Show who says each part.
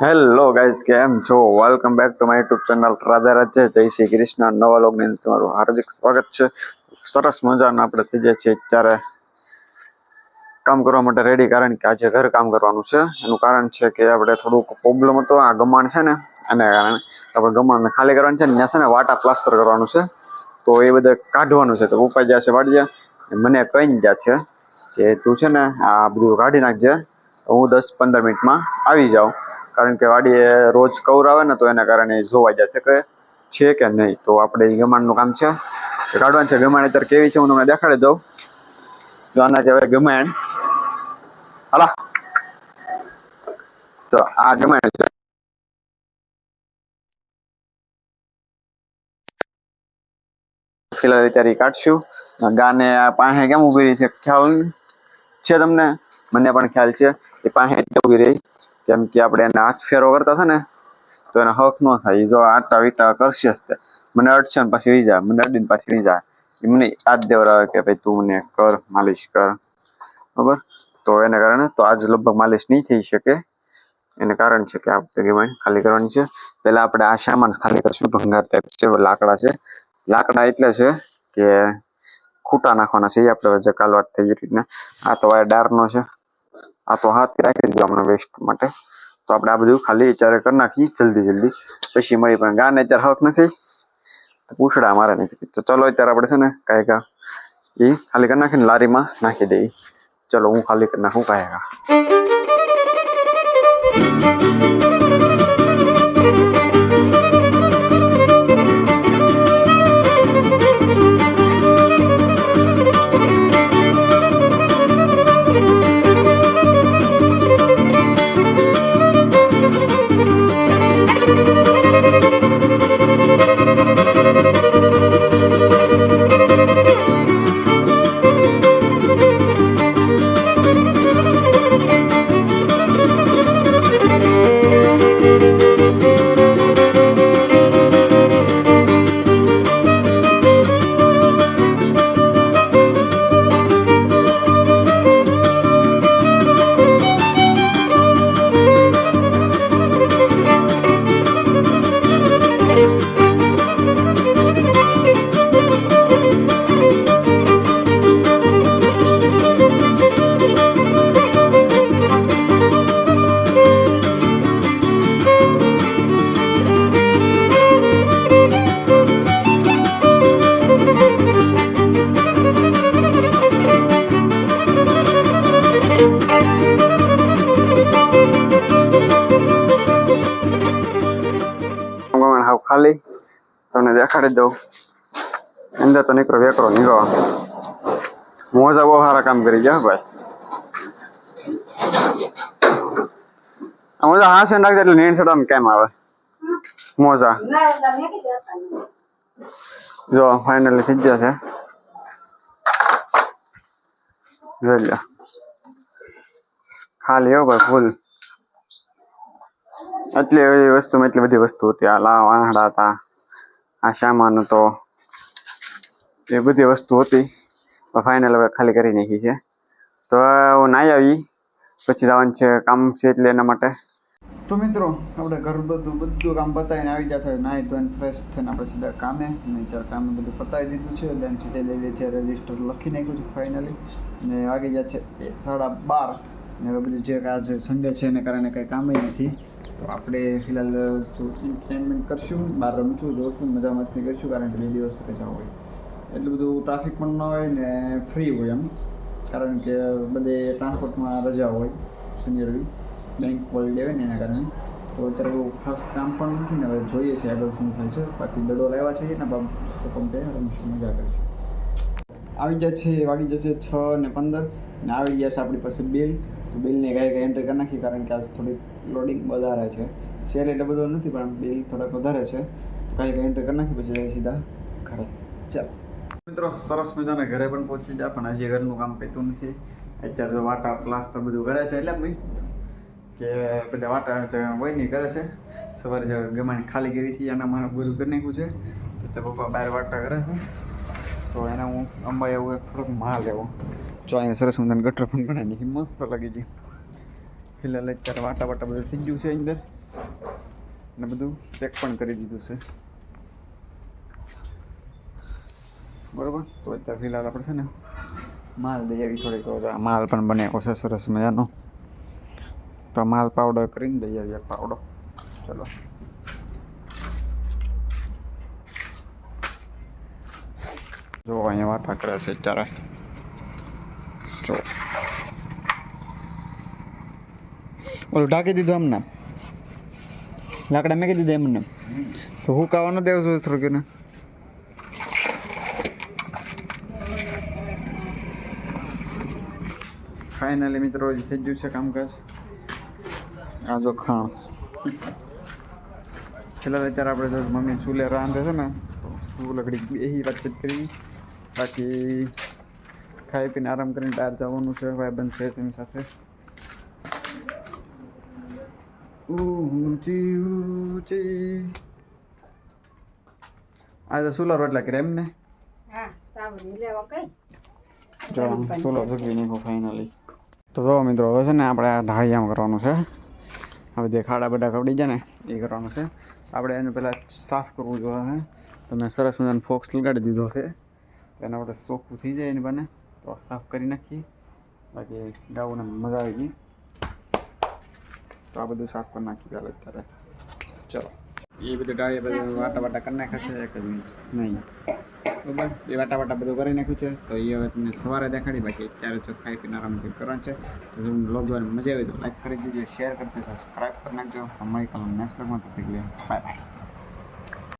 Speaker 1: Hello guys, કેમ છો? Welcome back to my YouTube channel Radhe Radhe. જય શ્રી કૃષ્ણ. નવા લોગની તમારું હાર્દિક સ્વાગત છે. સરસ મજાના આપણે થઈ જાય છે ત્યારે કામ કરવા માટે રેડી, કારણ કે આજે ઘર કામ કરવાનું છે. એનું કારણ છે કે આપણે થોડુંક પ્રોબ્લેમ હતો. આ ગમાણ છે ને એને કારણે આપણે ગમાણને ખાલી કરવાનું છે ને ત્યાં છે ને વાટા પ્લાસ્ટર કરવાનું છે, તો એ બધે કાઢવાનું છે. તો પપ્પા જ્યાં છે વાડીએ મને કહીને ગયા છે કે તું છે ને આ બધું કાઢી નાખજે, હું 10-15 મિનિટમાં આવી જાઉં. કારણ કે વાડીએ રોજ કવર આવે ને તો એના કારણે જોવા જશે કે છે કે નહીં. તો આપણે એ ગમાણનું કામ છે કાઢવાનું છે. ગમાણ અત્યારે કેવી છે હું તમને દેખાડી દઉં. તો આના કહેવાય ગમાણ. હાલા, તો આ ગમાણ છે. ફિલહાલ અત્યારે કાઢશું. ગાને પાસે કેમ ઉભી રહી છે ખ્યાલ છે તમને? મને પણ ખ્યાલ છે એ પાસે ઉભી રહી, કેમ કે આપણે એને હાથ ફેરો કરતા હતા ને તો એને હક ન થાય. જો આટા વીટા કરશે જ તે મને અડશે ને પાછી વી જાય, મને અડીને પાછી વી જાય. એ મને હાથ દેવડાવે કે ભાઈ તું મને કર, માલિશ કર, બરાબર. તો એના કારણે તો આજ લગભગ માલિશ નહીં થઈ શકે. એને કારણ છે કે આપણે ગેમાઈન ખાલી કરવાની છે. પહેલા આપણે આ સામાન ખાલી કરશું. ભંગાર ટાઈપ છે, લાકડા છે. લાકડા એટલે છે કે ખૂટા નાખવાના છે. એ આપણે જે કાલ વાત થઈ એ રીતના. આ તો આ ડારનો છે, આ તો હાથ રાખી દીધો આપણે વેસ્ટ માટે. તો આપણે આ બધું ખાલી અત્યારે કરી નાખીએ જલ્દી, પછી મળી. પણ ગાને અત્યારે હક નથી, પૂછડા મારે નથી. તો ચલો અત્યારે આપણે છે ને કાંઈક એ ખાલી કરી નાખીને લારીમાં નાખી દઈએ. ચલો હું ખાલી કરી નાખું કાંઈક. ખાલી તમને દેખાડી દઉં. અંદર તો નીકળો વેકરો નીકળો. મોજા બહુ સારા કામ કરી ગયા ભાઈ. મોજા હાસે નાખી એટલે નીણ ચડવામાં કેમ આવે મોજા. જો ફાઇનલી થઈ ગયા છે. જોઈ લો ખાલી હો ભાઈ, ફૂલ. એટલી બધી વસ્તુ હતી. આ વાહડા હતા, આ સામાન હતો, એ બધી વસ્તુ હતી. ફાઇનલ હવે ખાલી કરી નાખી છે. તો હું નાઈ આવી પછી જવાનું છે કામ છે એટલે એના માટે. તો મિત્રો આપણે ઘર બધું કામ પતાવીને આવી જતા નાહી ધોઈને ફ્રેશ થઈને આપણે સીધા કામે. અને અત્યારે કામે બધું પતાવી દીધું છે. લેન્ડ સીટે લઈ છે, રજિસ્ટર લખી નાખ્યું છે ફાઇનલી. અને વાગી જાય છે 12:30. ને હવે બધું જે આજે સન્ડે છે એને કારણે કંઈ કામ નથી. તો આપણે ફિલહાલ એન્ટરટેનમેન્ટ કરશું, બહાર રમશું, જોશું, મજા મસ્તી કરીશું. કારણ કે 2 દિવસ રજા હોય, એટલું બધું ટ્રાફિક પણ ન હોય ને ફ્રી હોય એમ. કારણ કે બધે ટ્રાન્સપોર્ટમાં રજા હોય, શનિ રવિ બેંક હોલિડે હોય ને એના કારણે. તો અત્યારે બહુ ખાસ કામ પણ નથી ને. હવે જોઈએ છે આગળ શું થાય છે. બાકી દડો લાવ્યા છે ને પંપે રમશું, મજા કરીશું. આવી જાય છે, વાગી જશે 6:15 ને આવી ગયા છે આપણી પાસે બિલ. તો બિલને કાંઈ એન્ટર કરી નાખી, કારણ કે આજે થોડીક લોડિંગ વધારે છે. સેલ એટલે બધો નથી પણ બિલ થોડાક વધારે છે. તો કાંઈ એન્ટર કરી નાખી પછી સીધા ઘરે. ચાલો મિત્રો, સરસ મજાના ઘરે પણ પહોંચી જાય, પણ હજી ઘરનું કામ પતું નથી. અત્યારે જો વાટા પ્લાસ્ટર બધું કરે છે એટલે મીન્સ કે બધા વાટા હોય નહીં કરે છે. સવારે જે ગમાણ ખાલી કરી હતી એના મને પૂરું કરી નાખ્યું છે. તો તે પપ્પા બહાર વાટા કરે છે. તો એને હું અંબાઈ આવું થોડોક માલ લેવો. જો અહીંયા સરસ મજાનું ગટર પણ બનાવી નાખી, મસ્ત લાગી ગઈ. ફિલહાલ અત્યારે વાટા બધું થઈ ગયું છે અંદર. અને બધું પેક પણ કરી દીધું છે બરાબર. તો અત્યારે ફિલહાલ આપણે છે ને માલ દઈ આવી થોડીક માલ પણ બને છે સરસ મજાનો. તો માલ પાવડર કરીને દઈ આવીએ પાવડો. ચલો જો અહીંયા વાટા કરે છે અત્યારે. જો ઓલું ઢાંકી દીધું એમને લાકડા મેકી દીધા એમને. તો હું કાવાનું દેવું છું થોડુંક ને. ફાઇનલી મિત્રો થઈ ગયું છે કામકાજ. આ જો ખાણ છેલ્લા અત્યારે આપણે જો મમ્મી ચૂલે રાંધે છે ને તો લકડી બેસી વાતચીત કરી. બાકી ખાઈ પીને આરામ કરીને બહાર જવાનું છે. ભાઈબંધ છે તેની સાથે. ઊંચી ઊંચી આજે સુલા રોટલા કરે એમ ને. જો સુલો જગવી નાખો ફાઇનલી. તો જો મિત્રો હવે છે ને આપણે આ ઢાળિયામાં કરવાનું છે. હવે જે ખાડા બધા કપડી જાય ને એ કરવાનું છે. આપણે એને પહેલાં સાફ કરવું જોઈએ. હે તો મેં સરસ મજાનો ફોક્સ લગાડી દીધો છે. એના માટે ચોખ્ખું થઈ જાય એને બને તો સાફ કરી નાખીએ. બાકી ગાઉને મજા આવી ગઈ. તો આ બધું સાફ કરી નાખી પહેલાં અત્યારે. ચલો એ બધું ડાળીએ બધું વાટા કરી નાખ્યા છે. એક જ મિનિટ નહીં બરાબર. એ વાટા બધું કરી નાખ્યું છે. તો એ હવે તમને સવારે દેખાડી. બાકી અત્યારે જો ખાઈ પીને આરામથી કરવાનું છે. તો જો બ્લોગ જોવાની મજા આવી તો લાઈક કરી દીજો, શેર કરી દેજો, સબસ્ક્રાઈબ કરી નાખજો. અમારી કામ નેક્સ્ટ બ્લોગમાં બાય બાય.